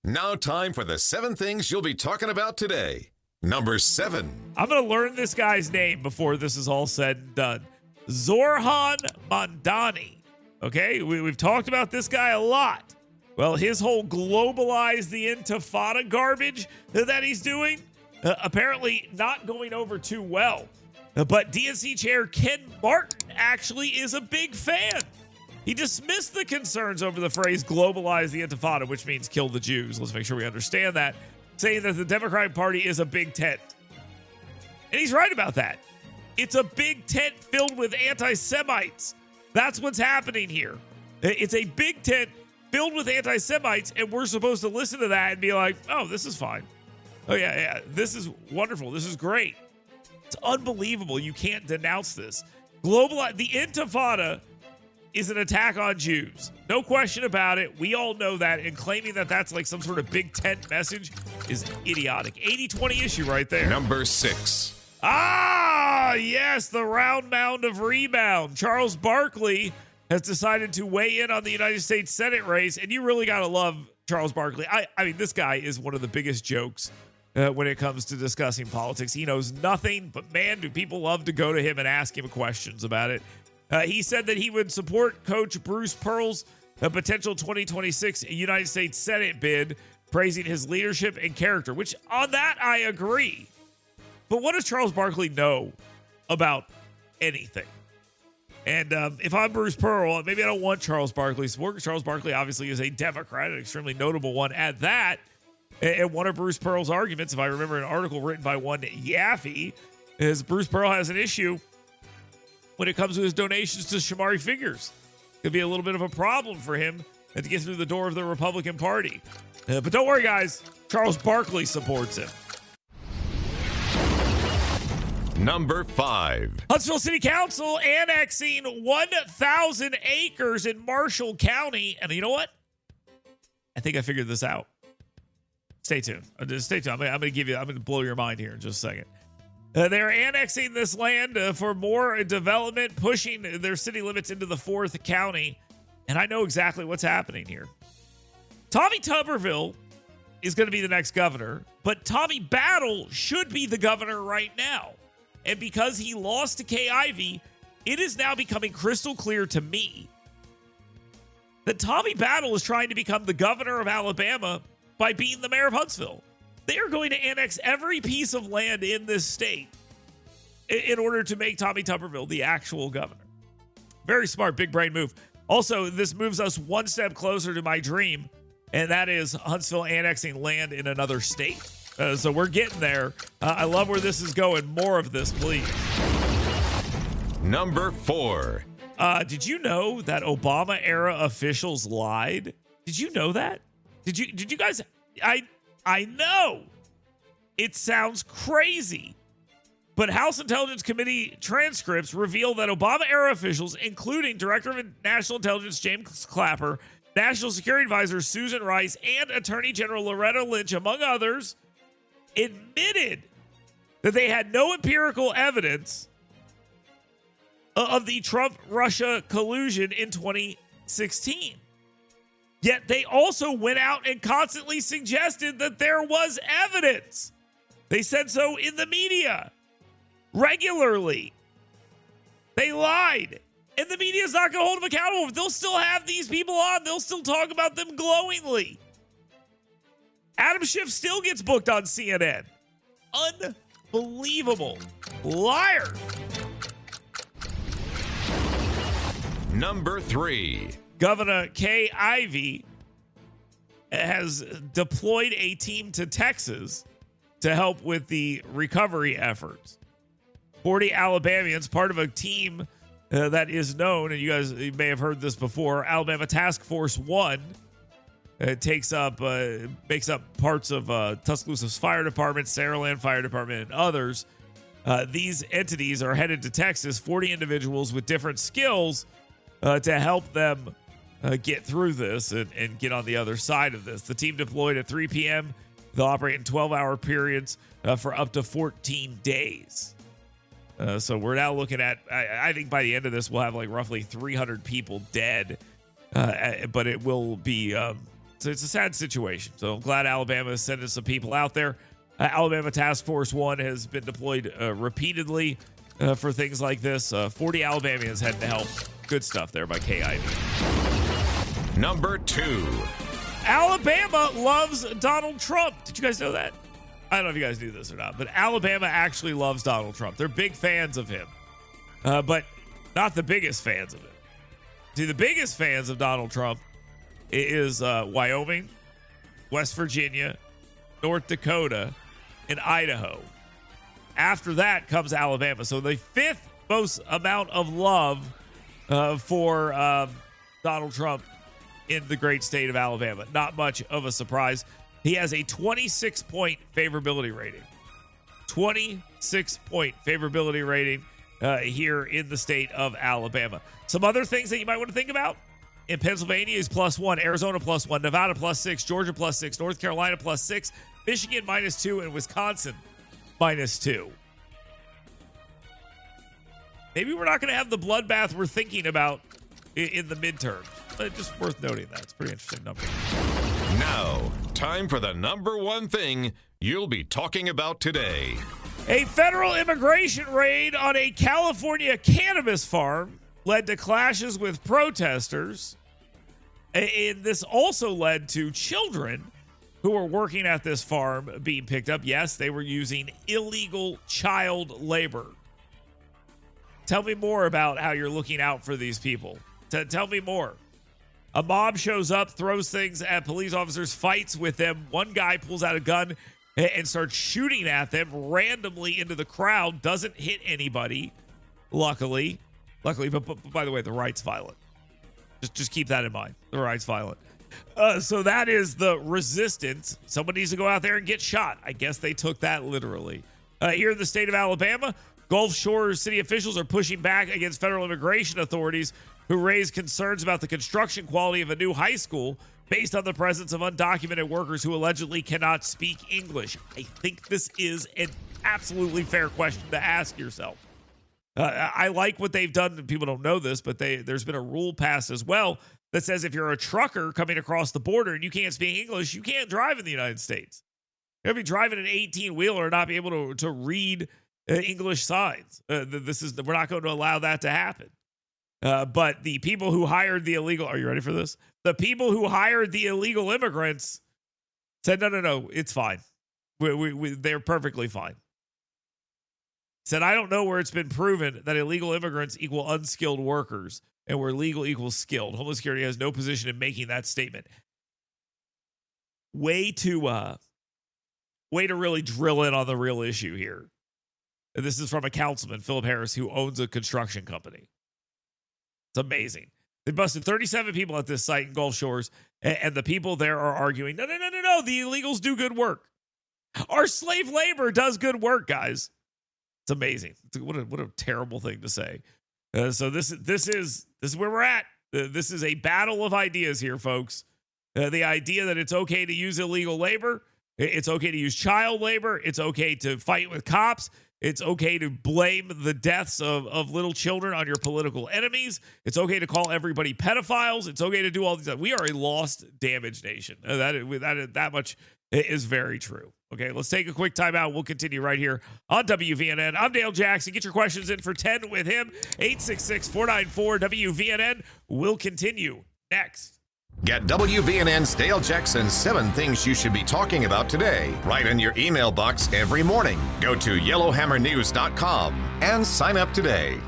Now time for the 7 things you'll be talking about today. Number 7. I'm going to learn this guy's name before this is all said and done. Zohran Mamdani. Okay, we've talked about this guy a lot. Well, his whole globalize the intifada garbage that he's doing, apparently not going over too well. But DNC Chair Ken Martin actually is a big fan. He dismissed the concerns over the phrase globalize the intifada, which means kill the Jews. Let's make sure we understand that, saying that the Democratic Party is a big tent. And he's right about that. It's a big tent filled with anti-Semites. That's what's happening here. It's a big tent filled with anti-Semites, and we're supposed to listen to that and be like, oh, this is fine. Oh, yeah, this is wonderful. This is great. It's unbelievable. You can't denounce this. The intifada is an attack on Jews. No question about it. We all know that. And claiming that that's like some sort of big tent message is idiotic. 80-20 issue right there. Number 6. Yes, the round mound of rebound. Charles Barkley has decided to weigh in on the United States Senate race. And you really got to love Charles Barkley. I mean, this guy is one of the biggest jokes when it comes to discussing politics. He knows nothing, but man, do people love to go to him and ask him questions about it. He said that he would support Coach Bruce Pearl's potential 2026 United States Senate bid, praising his leadership and character, which on that I agree. But what does Charles Barkley know about anything? And if I'm Bruce Pearl, maybe I don't want Charles Barkley's support, because Charles Barkley obviously is a Democrat, an extremely notable one at that. And one of Bruce Pearl's arguments, if I remember an article written by one Ivey, is Bruce Pearl has an issue when it comes to his donations to Shamari figures. Could be a little bit of a problem for him to get through the door of the Republican Party. But don't worry, guys. Charles Barkley supports him. Number 5. Huntsville City Council annexing 1,000 acres in Marshall County. And you know what? I think I figured this out. Stay tuned. Stay tuned. I'm going to blow your mind here in just a second. They're annexing this land for more development, pushing their city limits into the 4th county. And I know exactly what's happening here. Tommy Tuberville is going to be the next governor, but Tommy Battle should be the governor right now. And because he lost to Kay Ivey, it is now becoming crystal clear to me that Tommy Battle is trying to become the governor of Alabama by being the mayor of Huntsville. They are going to annex every piece of land in this state in order to make Tommy Tuberville the actual governor. Very smart, big brain move. Also, this moves us one step closer to my dream, and that is Huntsville annexing land in another state. So we're getting there. I love where this is going. More of this, please. Number 4. Did you know that Obama-era officials lied? Did you know that? Did you guys? I know it sounds crazy, but House Intelligence Committee transcripts reveal that Obama-era officials, including Director of National Intelligence James Clapper, National Security Advisor Susan Rice, and Attorney General Loretta Lynch, among others, admitted that they had no empirical evidence of the Trump-Russia collusion in 2016. Yet they also went out and constantly suggested that there was evidence. They said so in the media regularly. They lied. And the media is not going to hold them accountable. They'll still have these people on. They'll still talk about them glowingly. Adam Schiff still gets booked on CNN. Unbelievable. Liar. Number 3. Governor Kay Ivey has deployed a team to Texas to help with the recovery efforts. 40 Alabamians, part of a team that is known, and you may have heard this before, Alabama Task Force 1, makes up parts of Tuscaloosa's fire department, Saraland Fire Department, and others. These entities are headed to Texas, 40 individuals with different skills to help them get through this and get on the other side of this. The team deployed at 3 p.m. They'll operate in 12-hour periods for up to 14 days. So we're now looking at, I think by the end of this, we'll have like roughly 300 people dead. But it will be it's a sad situation. So I'm glad Alabama is sending some people out there. Alabama Task Force 1 has been deployed repeatedly for things like this. 40 Alabamians heading to help. Good stuff there by Ivey. Number 2. Alabama loves Donald Trump. Did you guys know that? I don't know if you guys knew this or not, but Alabama actually loves Donald Trump. They're big fans of him, but not the biggest fans of him. See, the biggest fans of Donald Trump is Wyoming, West Virginia, North Dakota, and Idaho. After that comes Alabama. So the 5th most amount of love for Donald Trump in the great state of Alabama. Not much of a surprise. He has a 26-point favorability rating. 26-point favorability rating here in the state of Alabama. Some other things that you might want to think about. In Pennsylvania is +1, Arizona +1, Nevada +6, Georgia +6, North Carolina +6, Michigan -2, and Wisconsin -2. Maybe we're not going to have the bloodbath we're thinking about in the midterm. But just worth noting that. It's a pretty interesting number. Now, time for the number 1 thing you'll be talking about today. A federal immigration raid on a California cannabis farm led to clashes with protesters. And this also led to children who were working at this farm being picked up. Yes, they were using illegal child labor. Tell me more about how you're looking out for these people. Tell me more. A mob shows up, throws things at police officers, fights with them. One guy pulls out a gun and starts shooting at them randomly into the crowd. Doesn't hit anybody, luckily. But by the way, the right's violent. Just keep that in mind. The right's violent. So that is the resistance. Someone needs to go out there and get shot. I guess they took that literally. Here in the state of Alabama, Gulf Shore city officials are pushing back against federal immigration authorities who raise concerns about the construction quality of a new high school based on the presence of undocumented workers who allegedly cannot speak English. I think this is an absolutely fair question to ask yourself. I like what they've done. People don't know this, but there's been a rule passed as well that says if you're a trucker coming across the border and you can't speak English, you can't drive in the United States. You're going to be driving an 18-wheeler and not be able to read English signs. We're not going to allow that to happen. But the people who hired the illegal, are you ready for this? The people who hired the illegal immigrants said, no, it's fine. They're perfectly fine. Said, I don't know where it's been proven that illegal immigrants equal unskilled workers and where legal equals skilled. Homeland Security has no position in making that statement. Way to really drill in on the real issue here. And this is from a councilman, Philip Harris, who owns a construction company. It's amazing. They busted 37 people at this site in Gulf Shores, and the people there are arguing, no, the illegals do good work. Our slave labor does good work, guys. It's amazing. What a terrible thing to say. So this is where we're at. This is a battle of ideas here, folks. The idea that it's okay to use illegal labor, it's okay to use child labor, it's okay to fight with cops, it's okay to blame the deaths of little children on your political enemies, it's okay to call everybody pedophiles, it's okay to do all these things. We are a lost, damaged nation. That much is very true. Okay, let's take a quick time out. We'll continue right here on WVNN. I'm Dale Jackson. Get your questions in for 10 with him. 866-494-WVNN. We'll continue next. Get WVNN's Dale Jackson's 7 Things You Should Be Talking About Today right in your email box every morning. Go to yellowhammernews.com and sign up today.